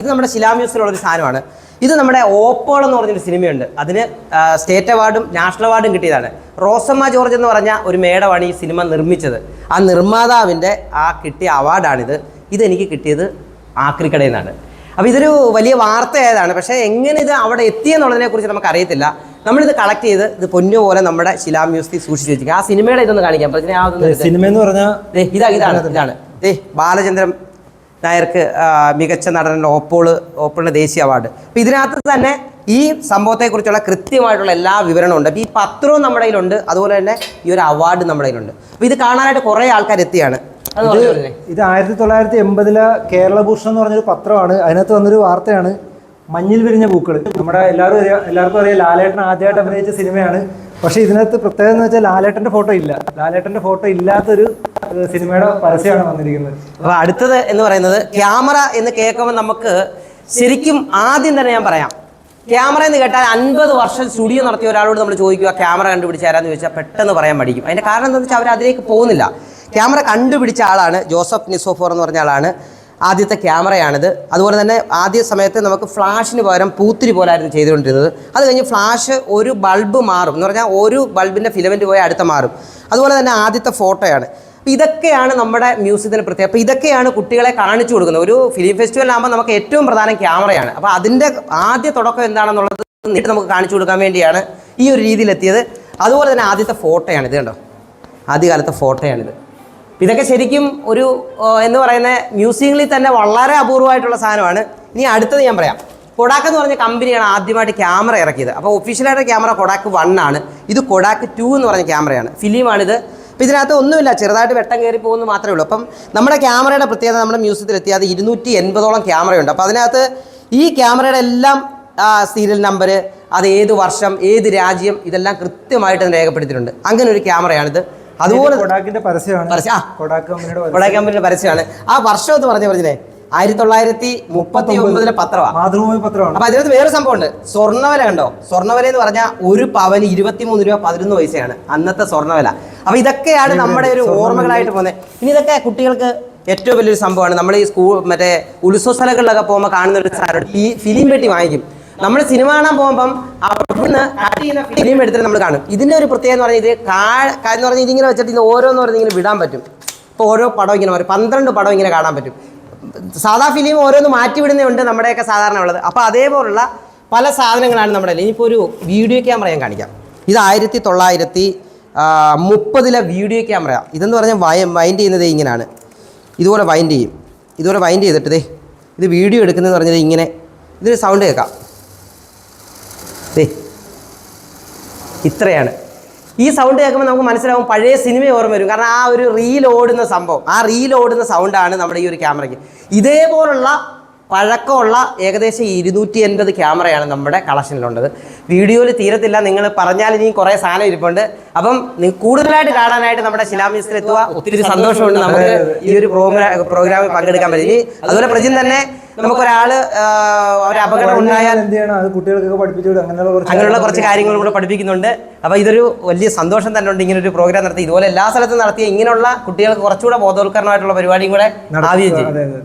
ഇത് നമ്മുടെ ശിലാമ്യൂസിലുള്ളൊരു സാധനമാണ്. ഇത് നമ്മുടെ ഓപ്പോൾ എന്ന് പറഞ്ഞൊരു സിനിമയുണ്ട്. അതിന് സ്റ്റേറ്റ് അവാർഡും നാഷണൽ അവാർഡും കിട്ടിയതാണ്. റോസമ്മ ജോർജ് എന്ന് പറഞ്ഞ ഒരു മേഡമാണ് ഈ സിനിമ നിർമ്മിച്ചത്. ആ നിർമ്മാതാവിൻ്റെ കിട്ടിയ അവാർഡാണിത്. ഇതെനിക്ക് കിട്ടിയത് ആക്രിക്കടയിൽ നിന്നാണ്. അപ്പോൾ ഇതൊരു വലിയ വാർത്തയായതാണ്. പക്ഷേ എങ്ങനെ ഇത് അവിടെ എത്തിയെന്നുള്ളതിനെക്കുറിച്ച് നമുക്കറിയത്തില്ല. നമ്മളിത് കളക്ട് ചെയ്ത് ഇത് പൊന്നു പോലെ നമ്മുടെ ശിലാമ്യൂസിൽ സൂക്ഷിച്ച് വെച്ചിരിക്കുക. ആ സിനിമയുടെ ഇതൊന്ന് കാണിക്കാം. സിനിമ എന്ന് പറഞ്ഞാൽ ഇതാണ് ബാലചന്ദ്രൻ നായർക്ക് മികച്ച നടനുള്ള ഓപ്പോളിൻ്റെ ദേശീയ അവാർഡ്. അപ്പോൾ ഇതിനകത്ത് തന്നെ ഈ സംഭവത്തെക്കുറിച്ചുള്ള കൃത്യമായിട്ടുള്ള എല്ലാ വിവരണവും ഉണ്ട്. അപ്പോൾ ഈ പത്രവും നമ്മുടെ കയ്യിലുണ്ട്, അതുപോലെ തന്നെ ഈ ഒരു അവാർഡ് നമ്മുടെ കയ്യിലുണ്ട്. അപ്പോൾ ഇത് കാണാനായിട്ട് കുറേ ആൾക്കാർ എത്തിയാണ്. ഇത് 1980 കേരളഭൂഷണം എന്ന് പറഞ്ഞൊരു പത്രമാണ്. അതിനകത്ത് വന്നൊരു വാർത്തയാണ് മഞ്ഞിൽ വിരിഞ്ഞ പൂക്കൾ. നമ്മുടെ എല്ലാവർക്കും അറിയാം, ലാലേട്ടൻ ആദ്യമായിട്ട് അഭിനയിച്ച സിനിമയാണ്. പക്ഷേ ഇതിനകത്ത് പ്രത്യേകത എന്ന് വെച്ചാൽ ലാലേട്ടൻ്റെ ഫോട്ടോ ഇല്ല. ലാലേട്ടൻ്റെ ഫോട്ടോ ഇല്ലാത്തൊരു സിനിമയുടെ പരസ്യമാണ് വന്നിരിക്കുന്നത്. അപ്പോൾ അടുത്തത് എന്ന് പറയുന്നത് ക്യാമറ എന്ന് കേൾക്കുമ്പോൾ നമുക്ക് ശരിക്കും ആദ്യം തന്നെ ഞാൻ പറയാം, ക്യാമറ എന്ന് കേട്ടാൽ 50 വർഷം സ്റ്റുഡിയോ നടത്തിയ ഒരാളോട് നമ്മൾ ചോദിക്കുക ക്യാമറ കണ്ടുപിടിച്ച ആരാന്ന് ചോദിച്ചാൽ പെട്ടെന്ന് പറയാൻ പഠിക്കും. അതിൻ്റെ കാരണം എന്താണെന്ന് വെച്ചാൽ അവർ അതിലേക്ക് പോകുന്നില്ല. ക്യാമറ കണ്ടുപിടിച്ച ആളാണ് ജോസഫ് നിസോഫോർ എന്ന് പറഞ്ഞ ആളാണ്. ആദ്യത്തെ ക്യാമറയാണിത്. അതുപോലെ തന്നെ ആദ്യ സമയത്ത് നമുക്ക് ഫ്ലാഷിന് പകരം പൂത്തിരി പോലായിരുന്നു ചെയ്തുകൊണ്ടിരുന്നത്. അത് കഴിഞ്ഞ് ഫ്ലാഷ് ഒരു ബൾബ് മാറും എന്ന് പറഞ്ഞാൽ ഒരു ബൾബിൻ്റെ ഫിലമെൻറ്റ് പോയി അടുത്ത മാറും. അതുപോലെ തന്നെ ആദ്യത്തെ ഫോട്ടോയാണ്. അപ്പോൾ ഇതൊക്കെയാണ് നമ്മുടെ മ്യൂസിയത്തിന് പ്രത്യേകത. അപ്പോൾ ഇതൊക്കെയാണ് കുട്ടികളെ കാണിച്ചു കൊടുക്കുന്നത്. ഒരു ഫിലിം ഫെസ്റ്റിവലാകുമ്പോൾ നമുക്ക് ഏറ്റവും പ്രധാനം ക്യാമറയാണ്. അപ്പോൾ അതിൻ്റെ ആദ്യ തുടക്കം എന്താണെന്നുള്ളത് നമുക്ക് കാണിച്ചു കൊടുക്കാൻ വേണ്ടിയാണ് ഈ ഒരു രീതിയിലെത്തിയത്. അതുപോലെ തന്നെ ആദ്യത്തെ ഫോട്ടോയാണ് ഇത്. കണ്ടോ, ആദ്യകാലത്തെ ഫോട്ടോയാണിത്. ഇതൊക്കെ ശരിക്കും ഒരു എന്ന് പറയുന്ന മ്യൂസിയങ്ങളിൽ തന്നെ വളരെ അപൂർവമായിട്ടുള്ള സാധനമാണ്. ഇനി അടുത്തത് ഞാൻ പറയാം. കൊഡാക്ക് എന്ന് പറഞ്ഞ കമ്പനിയാണ് ആദ്യമായിട്ട് ക്യാമറ ഇറക്കിയത്. അപ്പോൾ ഒഫീഷ്യലായിട്ട് ക്യാമറ കൊഡാക്ക് 1 ആണ്. ഇത് കൊഡാക്ക് 2 എന്ന് പറഞ്ഞ ക്യാമറയാണ്, ഫിലിമാണിത്. അപ്പോൾ ഇതിനകത്ത് ഒന്നുമില്ല, ചെറുതായിട്ട് വെട്ടം കയറി പോകുന്നു മാത്രമേ ഉള്ളൂ. അപ്പം നമ്മുടെ ക്യാമറയുടെ പ്രത്യേകത, നമ്മുടെ മ്യൂസിയത്തിൽ എത്തിയത് 280ഓളം ക്യാമറയുണ്ട്. അപ്പോൾ അതിനകത്ത് ഈ ക്യാമറയുടെ എല്ലാം സീരിയൽ നമ്പർ, അത് ഏത് വർഷം, ഏത് രാജ്യം, ഇതെല്ലാം കൃത്യമായിട്ട് രേഖപ്പെടുത്തിയിട്ടുണ്ട്. അങ്ങനെ ഒരു ക്യാമറയാണിത്. അതുപോലെ കൊഡാക്കിന്റെ കൊഡാക്ക് കമ്പനിയുടെ പരസ്യമാണ്. ആ വർഷം എന്ന് പറഞ്ഞേ 1939 പത്രമാണ്, മാതൃഭൂമി പത്രമാണ്. അപ്പൊ അതിനകത്ത് വേറെ സംഭവമുണ്ട്. സ്വർണ്ണവില കണ്ടോ? സ്വർണ്ണവില എന്ന് പറഞ്ഞാൽ ഒരു പവന് 23 രൂപ 11 പൈസയാണ് അന്നത്തെ സ്വർണ്ണവില. അപ്പൊ ഇതൊക്കെയാണ് നമ്മുടെ ഒരു ഓർമ്മകളായിട്ട് പോകുന്നത്. ഇനി ഇതൊക്കെ കുട്ടികൾക്ക് ഏറ്റവും വലിയൊരു സംഭവമാണ്. നമ്മൾ ഈ മറ്റേ ഉത്സവ സ്ഥലങ്ങളിലൊക്കെ പോകുമ്പോൾ കാണുന്ന ഒരു സാധനം, ഈ ഫിലിം പെട്ടി വാങ്ങിക്കും. നമ്മൾ സിനിമ കാണാൻ പോകുമ്പം അവിടുന്ന് കട്ട് ചെയ്യുന്ന ഫിലിം എടുത്തിട്ട് നമ്മൾ കാണും. ഇതിൻ്റെ ഒരു പ്രത്യേകത എന്ന് പറഞ്ഞാൽ എന്ന് പറഞ്ഞാൽ ഇതിങ്ങനെ വെച്ചിട്ട് ഇത് ഓരോന്ന് പറഞ്ഞ് ഇങ്ങനെ വിടാൻ പറ്റും. ഇപ്പോൾ ഓരോ പടം ഇങ്ങനെ വരും, 12 പടം ഇങ്ങനെ കാണാൻ പറ്റും. സാധാ ഫിലിം ഓരോന്ന് മാറ്റി വിടുന്നതുണ്ട് നമ്മുടെയൊക്കെ സാധാരണ ഉള്ളത്. അപ്പോൾ അതേപോലുള്ള പല സാധനങ്ങളാണ് നമ്മുടെ. ഇനിയിപ്പോൾ ഒരു വീഡിയോ ക്യാമറ ഞാൻ കാണിക്കാം. ഇത് 1930 വീഡിയോ ക്യാമറ. ഇതെന്ന് പറഞ്ഞാൽ വൈൻഡ് ചെയ്യുന്നത് ഇങ്ങനെയാണ്. ഇതുപോലെ വൈൻഡ് ചെയ്യും. ഇതുപോലെ വൈൻഡ് ചെയ്തിട്ട് ഇത് വീഡിയോ എടുക്കുന്നതെന്ന് പറഞ്ഞത് ഇങ്ങനെ. ഇതിന് സൗണ്ട് കേൾക്കാം. ഇത്രയാണ്. ഈ സൗണ്ട് കേൾക്കുമ്പോൾ നമുക്ക് മനസ്സിലാവും പഴയ സിനിമ ഓർമ്മ വരും. കാരണം ആ ഒരു റീൽ ഓടുന്ന സംഭവം, ആ റീൽ ഓടുന്ന സൗണ്ടാണ് നമ്മുടെ ഈ ഒരു ക്യാമറയ്ക്ക്. ഇതേപോലുള്ള പഴക്കമുള്ള ഏകദേശം 280 ക്യാമറയാണ് നമ്മുടെ കളക്ഷനിലുള്ളത്. വീഡിയോയിൽ തീരത്തില്ല, നിങ്ങൾ പറഞ്ഞാൽ ഇനിയും കുറേ സാധനം ഇരിപ്പുണ്ട്. അപ്പം കൂടുതലായിട്ട് കാണാനായിട്ട് നമ്മുടെ ശിലാമ്യൂസിൽ എത്തുക. ഒത്തിരി സന്തോഷമുണ്ട് നമുക്ക് ഈ ഒരു പ്രോഗ്രാമിൽ പങ്കെടുക്കാൻ പറ്റും. ഇനി അതുപോലെ പ്രജിൻ തന്നെ നമുക്കൊരാൾ ഒരു അപകടം ഉണ്ടായാൽ അങ്ങനെയുള്ള കുറച്ച് കാര്യങ്ങളും കൂടെ പഠിപ്പിക്കുന്നുണ്ട്. അപ്പോൾ ഇതൊരു വലിയ സന്തോഷം തന്നെ ഉണ്ട്. ഇങ്ങനെ ഒരു പ്രോഗ്രാം നടത്തി, ഇതുപോലെ എല്ലാ സ്ഥലത്തും നടത്തിയ ഇങ്ങനെയുള്ള കുട്ടികൾക്ക് കുറച്ചുകൂടെ ബോധവൽക്കരണമായിട്ടുള്ള പരിപാടിയും കൂടെ ആവുകയും ചെയ്യും.